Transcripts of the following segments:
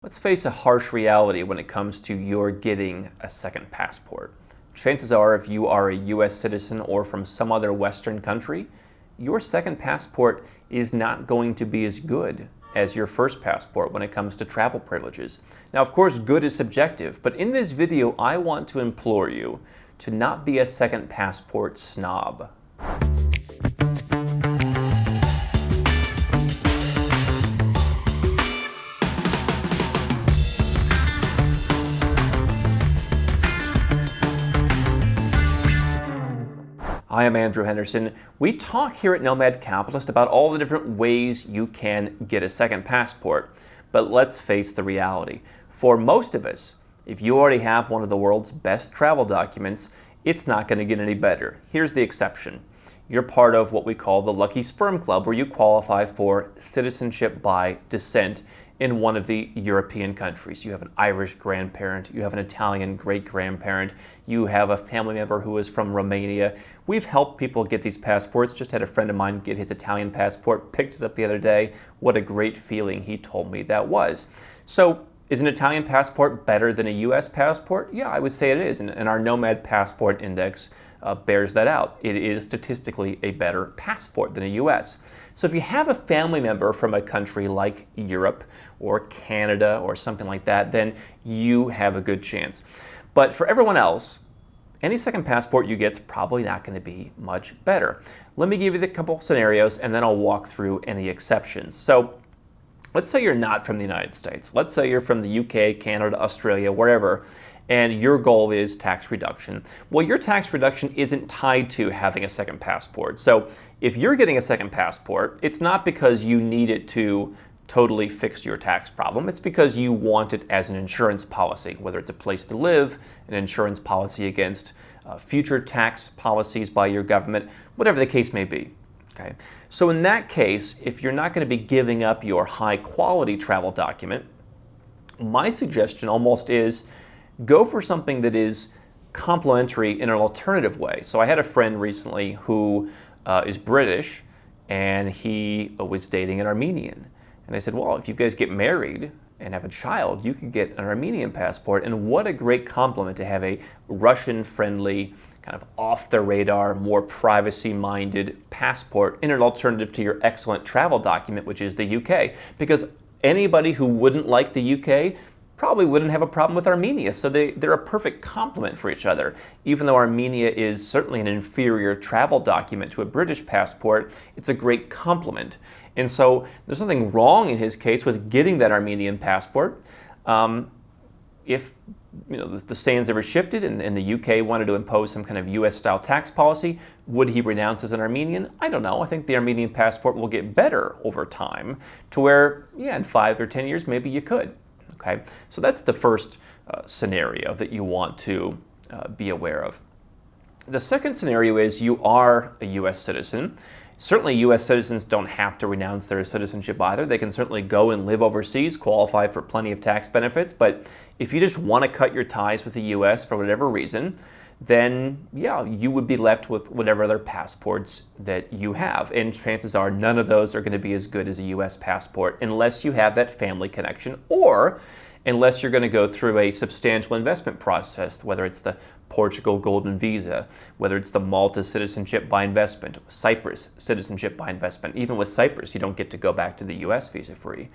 Let's face a harsh reality when it comes to your getting a second passport. Chances are, if you are a US citizen or from some other Western country, your second passport is not going to be as good as your first passport when it comes to travel privileges. Now, of course, good is subjective, but in this video, I want to implore you to not be a second passport snob. I am Andrew Henderson. We talk here at Nomad Capitalist about all the different ways you can get a second passport. But let's face the reality. For most of us, if you already have one of the world's best travel documents, it's not going to get any better. Here's the exception. You're part of what we call the Lucky Sperm Club, where you qualify for citizenship by descent in one of the European countries. You have an Irish grandparent, you have an Italian great-grandparent, you have a family member who is from Romania. We've helped people get these passports. Just had a friend of mine get his Italian passport, picked it up the other day. What a great feeling he told me that was. So, is an Italian passport better than a US passport? Yeah, I would say it is, and our Nomad Passport Index bears that out. It is statistically a better passport than a US. So if you have a family member from a country like Europe or Canada or something like that, then you have a good chance. But for everyone else, any second passport you get is probably not going to be much better. Let me give you the couple scenarios and then I'll walk through any exceptions. So let's say you're not from the United States. Let's say you're from the UK, Canada, Australia, wherever, and your goal is tax reduction. Well, your tax reduction isn't tied to having a second passport. So if you're getting a second passport, it's not because you need it to totally fix your tax problem. It's because you want it as an insurance policy, whether it's a place to live, an insurance policy against future tax policies by your government, whatever the case may be. Okay. So in that case, if you're not going to be giving up your high quality travel document, my suggestion almost is go for something that is complementary in an alternative way. So I had a friend recently who is British, and he was dating an Armenian. And I said, well, if you guys get married and have a child, you could get an Armenian passport. And what a great compliment to have a Russian-friendly, kind of off-the-radar, more privacy-minded passport in an alternative to your excellent travel document, which is the UK. Because anybody who wouldn't like the UK probably wouldn't have a problem with Armenia. So they're a perfect complement for each other. Even though Armenia is certainly an inferior travel document to a British passport, it's a great complement. And so there's nothing wrong in his case with getting that Armenian passport. If the sands ever shifted and the UK wanted to impose some kind of US-style tax policy, would he renounce as an Armenian? I don't know. I think the Armenian passport will get better over time to where, yeah, in 5 or 10 years, maybe you could. Okay, so that's the first scenario that you want to be aware of. The second scenario is you are a US citizen. Certainly US citizens don't have to renounce their citizenship either. They can certainly go and live overseas, qualify for plenty of tax benefits, but if you just want to cut your ties with the US for whatever reason, then yeah, you would be left with whatever other passports that you have. And chances are none of those are going to be as good as a US passport unless you have that family connection or unless you're going to go through a substantial investment process, whether it's the Portugal Golden Visa, whether it's the Malta Citizenship by Investment, Cyprus Citizenship by Investment. Even with Cyprus, you don't get to go back to the US visa-free.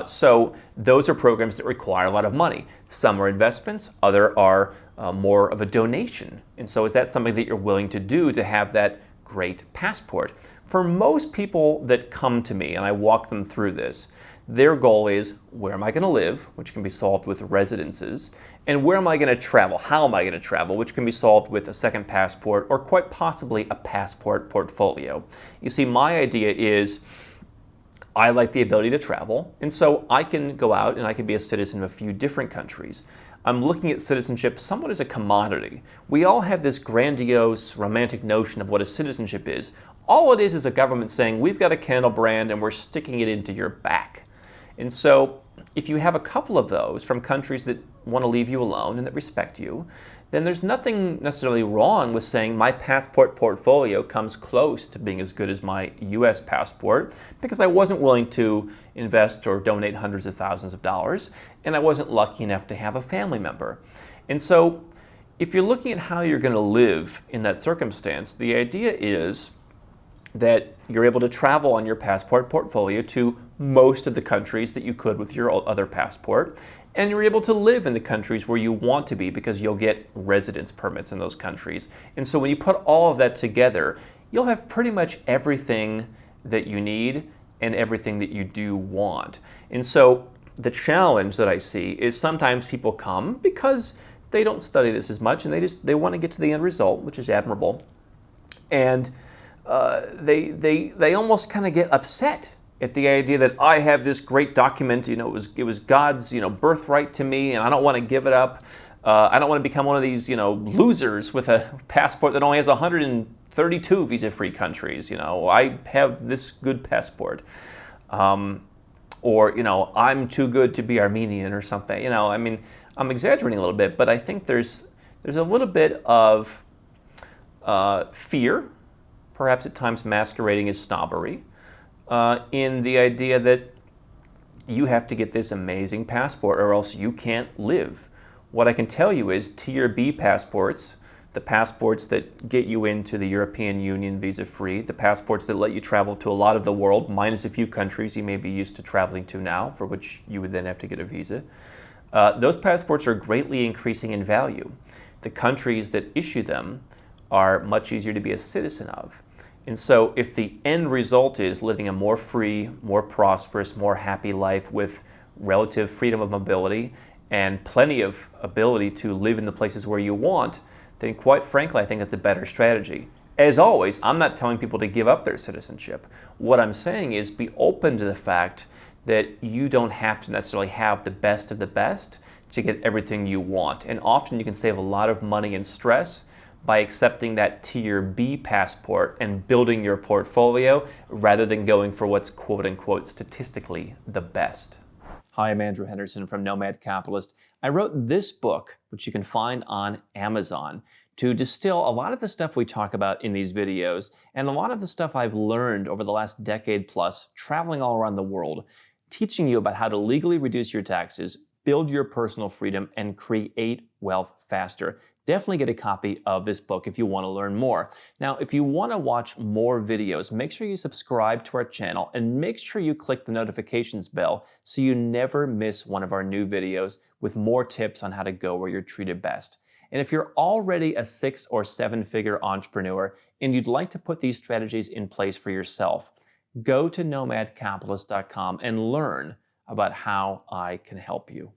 So those are programs that require a lot of money. Some are investments, other are more of a donation. And so is that something that you're willing to do to have that great passport? For most people that come to me, and I walk them through this, their goal is, where am I going to live, which can be solved with residences, and where am I going to travel, how am I going to travel, which can be solved with a second passport or quite possibly a passport portfolio. You see, my idea is I like the ability to travel, and so I can go out and I can be a citizen of a few different countries. I'm looking at citizenship somewhat as a commodity. We all have this grandiose, romantic notion of what a citizenship is. All it is a government saying, we've got a candle brand and we're sticking it into your back. And so if you have a couple of those from countries that want to leave you alone and that respect you, then there's nothing necessarily wrong with saying my passport portfolio comes close to being as good as my US passport because I wasn't willing to invest or donate hundreds of thousands of dollars, and I wasn't lucky enough to have a family member. And so if you're looking at how you're going to live in that circumstance, the idea is that you're able to travel on your passport portfolio to most of the countries that you could with your other passport, and you're able to live in the countries where you want to be because you'll get residence permits in those countries. And so when you put all of that together, you'll have pretty much everything that you need and everything that you do want. And so the challenge that I see is sometimes people come because they don't study this as much and they want to get to the end result, which is admirable. And they almost kind of get upset at the idea that I have this great document, it was God's, birthright to me, and I don't want to give it up. I don't want to become one of these, losers with a passport that only has 132 visa-free countries. I have this good passport, or I'm too good to be Armenian or something. I'm exaggerating a little bit, but I think there's a little bit of fear, perhaps at times masquerading as snobbery, in the idea that you have to get this amazing passport or else you can't live. What I can tell you is Tier B passports, the passports that get you into the European Union visa-free, the passports that let you travel to a lot of the world, minus a few countries you may be used to traveling to now, for which you would then have to get a visa. Those passports are greatly increasing in value. The countries that issue them are much easier to be a citizen of. And so if the end result is living a more free, more prosperous, more happy life with relative freedom of mobility and plenty of ability to live in the places where you want, then quite frankly, I think that's a better strategy. As always, I'm not telling people to give up their citizenship. What I'm saying is be open to the fact that you don't have to necessarily have the best of the best to get everything you want. And often you can save a lot of money and stress by accepting that Tier B passport and building your portfolio rather than going for what's quote-unquote statistically the best. Hi, I'm Andrew Henderson from Nomad Capitalist. I wrote this book, which you can find on Amazon, to distill a lot of the stuff we talk about in these videos and a lot of the stuff I've learned over the last decade plus traveling all around the world, teaching you about how to legally reduce your taxes, build your personal freedom, and create wealth faster. Definitely get a copy of this book if you want to learn more. Now, if you want to watch more videos, make sure you subscribe to our channel and make sure you click the notifications bell so you never miss one of our new videos with more tips on how to go where you're treated best. And if you're already a 6- or 7-figure entrepreneur and you'd like to put these strategies in place for yourself, go to nomadcapitalist.com and learn about how I can help you.